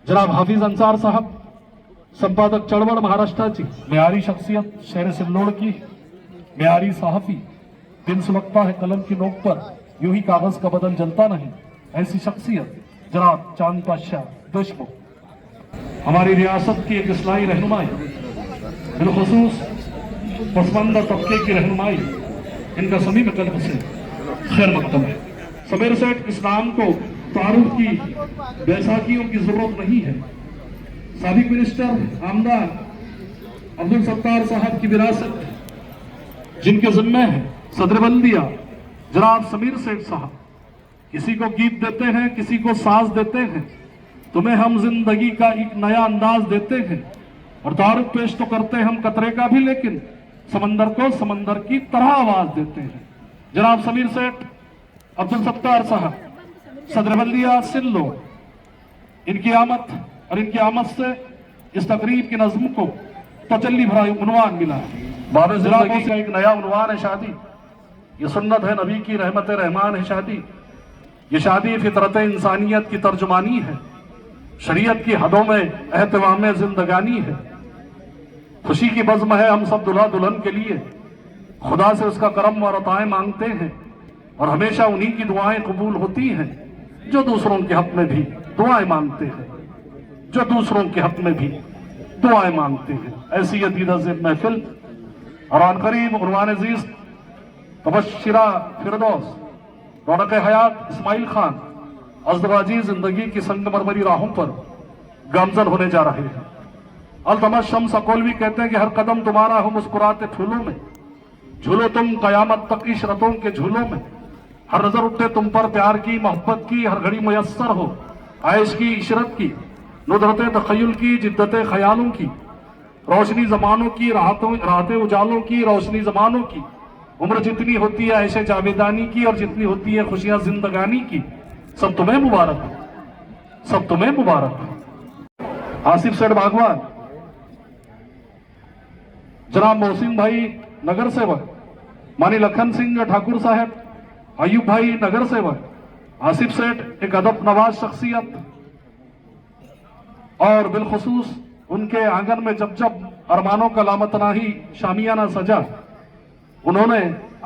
जनाब हाफिज अंसार साहब, संपादक चळवळ महाराष्ट्राची, म्यारी शख्सियत शहर सिल्लोड की, म्यारी सहाफी, दिन सुलगता है कलम की नोक पर, यूं ही कागज का बदन जलता नहीं, ऐसी शख्सियत जनाब चांद पातशाह देशमुख। हमारी रियासत की एक इस्लाही रहनुमाई, बिलखुसूस पसमानदा तबके की रहनुमाई, इनका समीम कल्ब से खैर मकदम है। समीर सेठ, इस्लाम को तारुफ की बैसाखियों की जरूरत नहीं है। साबिक मिनिस्टर आमदार अब्दुल सत्तार साहब की विरासत जिनके जिम्मे है, सदर बल्दिया जनाब समीर सेठ साहब, किसी को गीत देते हैं, किसी को साज देते हैं, तुम्हें हम जिंदगी का एक नया अंदाज देते हैं और तारुफ पेश तो करते हैं हम कतरे का भी, लेकिन समंदर को समंदर की तरह आवाज देते हैं। जनाब समीर सेठ अब्दुल सत्तार साहब, सदर बल्दिया सिल्लो, इनकी आमद और इनकी आमद से इस तकरीब की नज्म को तचल्ली भरा उन्वान मिला। बाब जिंदगी का एक नया उन्वान है शादी, ये सुन्नत है नबी की, रहमत रहमान है शादी, ये शादी फितरत इंसानियत की तर्जुमानी है, शरीयत की हदों में एहतमाम जिंदगानी है, खुशी की बज़्म है हम सब दुल्हा दुल्हन के लिए, खुदा से उसका करम और अताएं मांगते हैं और हमेशा उन्हीं की दुआएं कबूल होती हैं जो दूसरों के हक में भी दुआएं मांगते हैं, जो दूसरों के हक में भी दुआएं मांगते हैं। ऐसी अदीद महफिल और आन करीब उन्वान अजीज तबश्शिरा फिरदौस रौनक हयात इस्माइल खान अज़दवाजी जिंदगी की संगमरमरी राहों पर गामजन होने जा रहे हैं। अल्तमश शम्स अकोलवी कहते हैं कि हर कदम तुम्हारा हो मुस्कुराते फूलों में, झूलो तुम कयामत तक इशरतों के झूलों में, हर नजर उठे तुम पर प्यार की मोहब्बत की, हर घड़ी मुयस्सर हो आयश की इशरत की, नुदरते तखय्युल की, जिद्दते ख्यालों की, रोशनी जमानों की, राहते उजालों की, रोशनी जमानों की, उम्र जितनी होती है ऐशे जावेदानी की और जितनी होती है खुशियां जिंदगानी की, सब तुम्हें मुबारक, सब तुम्हें मुबारक। आसिफ सेठ बागवान, जनाब मोहसिन भाई नगर सेवक, मानी लखन सिंह ठाकुर साहब, अयूब भाई नगर सेवक, आसिफ सेठ एक अदब नवाज शख्सियत और बिलखुसूस उनके आंगन में जब जब अरमानों का लामतनाही शामियाना सजा, उन्होंने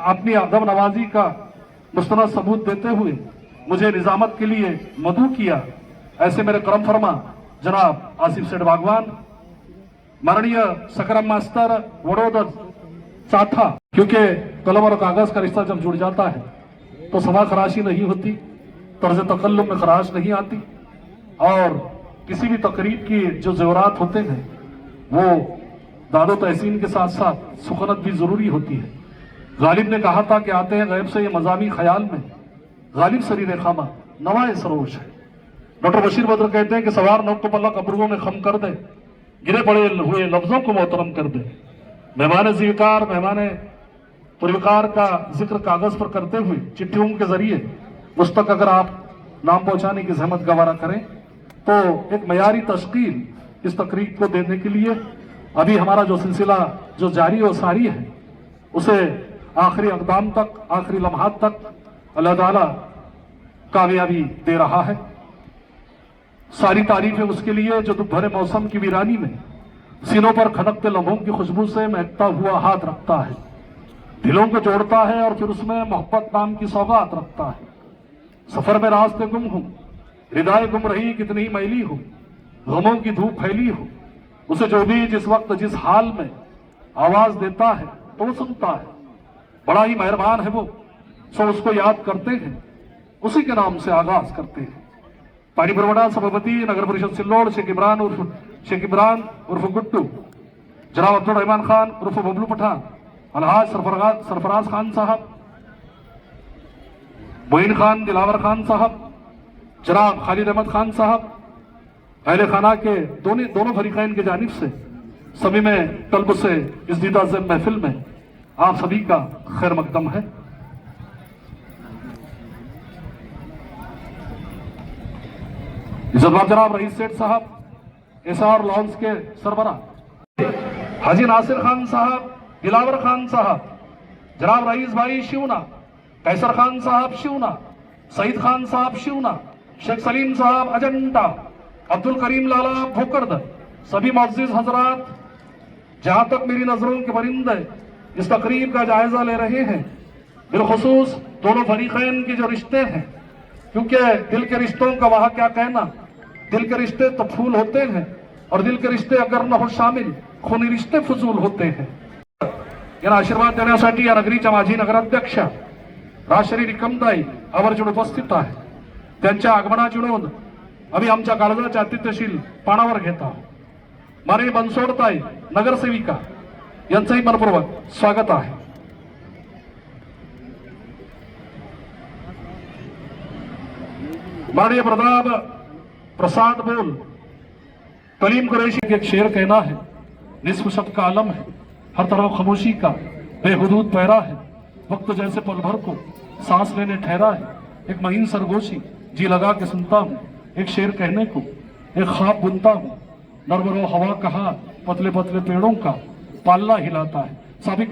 अपनी अदब नवाजी का मुस्तनद सबूत देते हुए मुझे निजामत के लिए मदऊ किया। ऐसे मेरे करम फरमा जनाब आसिफ सेठ बागवान, माननीय सकरम मास्टर वडोदर चाथा, क्योंकि कलम और कागज का रिश्ता जब जुड़ जाता है तो समा खराशी नहीं होती, तर्ज तकल्लुम में खराश नहीं आती और किसी भी तकरीब की जो जेवरात होते हैं वो दादो तहसीन के साथ साथ सुखनत भी जरूरी होती है। गालिब ने कहा था कि आते हैं गैब से ये मजामी ख्याल में, गालिब सरीर खामा नवाए सरोज है। डॉक्टर बशीर बद्र कहते हैं कि सवार नोक तो पल्ला कब्रुओं में खम कर दे, गिरे पड़े हुए लफ्जों को मोहतरम कर दे। मेहमान ज़िकार, मेहमान पुरवकार का जिक्र कागज पर करते हुए चिट्ठियों के जरिए उस तक अगर आप नाम पहुंचाने की जहमत गवारा करें तो एक मयारी तश्कील इस तकरीब को देने के लिए अभी हमारा जो सिलसिला जो जारी और सारी है उसे आखिरी अक़दाम तक, आखिरी लम्हात तक अल्लाह ताला कामयाबी दे रहा है। सारी तारीफें उसके लिए जो दुख भरे मौसम की वीरानी में सीनों पर खनकते लम्हों की खुशबू से महकता हुआ हाथ रखता है, दिलों को जोड़ता है और फिर उसमें मोहब्बत नाम की सौगात रखता है। सफर में रास्ते गुम हूं, हृदय गुम रही कितनी ही मैली हो, गमों की धूप फैली हो, उसे जो भी जिस वक्त जिस हाल में आवाज देता है तो वो सुनता है, बड़ा ही मेहरबान है वो, सो उसको याद करते हैं, उसी के नाम से आगाज करते हैं। पानी बरवड़ा सभापति नगर परिषद सिल्लोड शेख इमरान उर्फ गुट्टू, जनाब अब्दुल रहमान खान उर्फ बबलू पठान, अलहाज सरफराज खान साहब, मोइन खान दिलावर खान साहब, जनाब खालिद अहमद खान साहब, अहले खाना के दोनों फरीकैन के जानिब से सभी में तलब से इस दीदा महफिल में आप सभी का खैर मकदम है। इज्जतमाब जनाब रईस सेठ साहब, एसआर लॉन्स के सरबरा, हाजी नासिर खान साहब, दिलावर खान साहब, जनाब रईस भाई शिवना, कैसर खान साहब शिवना, सईद खान साहब शिवना, शेख सलीम साहब अजंता, अब्दुल करीम लाला भोकरद, सभी मुअज़्ज़िज़ हजरात, जहां तक मेरी नजरों के परिंद इस तकरीब का जायजा ले रहे हैं, बिलखुसूस दोनों फरीकैन के जो रिश्ते हैं, क्योंकि दिल के रिश्तों का वहां क्या कहना, दिल के रिश्ते तो फूल होते हैं और दिल के रिश्ते अगर न हो शामिल खूनी रिश्ते फजूल होते हैं। यांना आशीर्वाद देण्यासाठी या नगरीच्या माजी नगराध्यक्ष राजश्री निकमताई आवर्जून उपस्थित आहे। त्यांच्या आगमनाची नोंद आम्ही आमच्या काळजाच्या अतिथ्यशील पानावर घेत आहोत। माननीय बनसोडताई नगरसेविका यांचंही मनपूर्वक स्वागत आहे। माननीय प्रसाद बोल कलीम कुरैशी एक शेर कहना है, निस्फ शब का आलम है, हर तरफ खामोशी का बेहुदूद पहरा है, वक्त जैसे पल भर को सांस लेने ठहरा है, एक महीन सरगोशी जी लगा के सुनता हूँ, एक शेर कहने को एक ख्वाब बुनता हूँ, नरमरो हवा कहा पतले पतले पेड़ों का पाल्ला हिलाता है। साबिक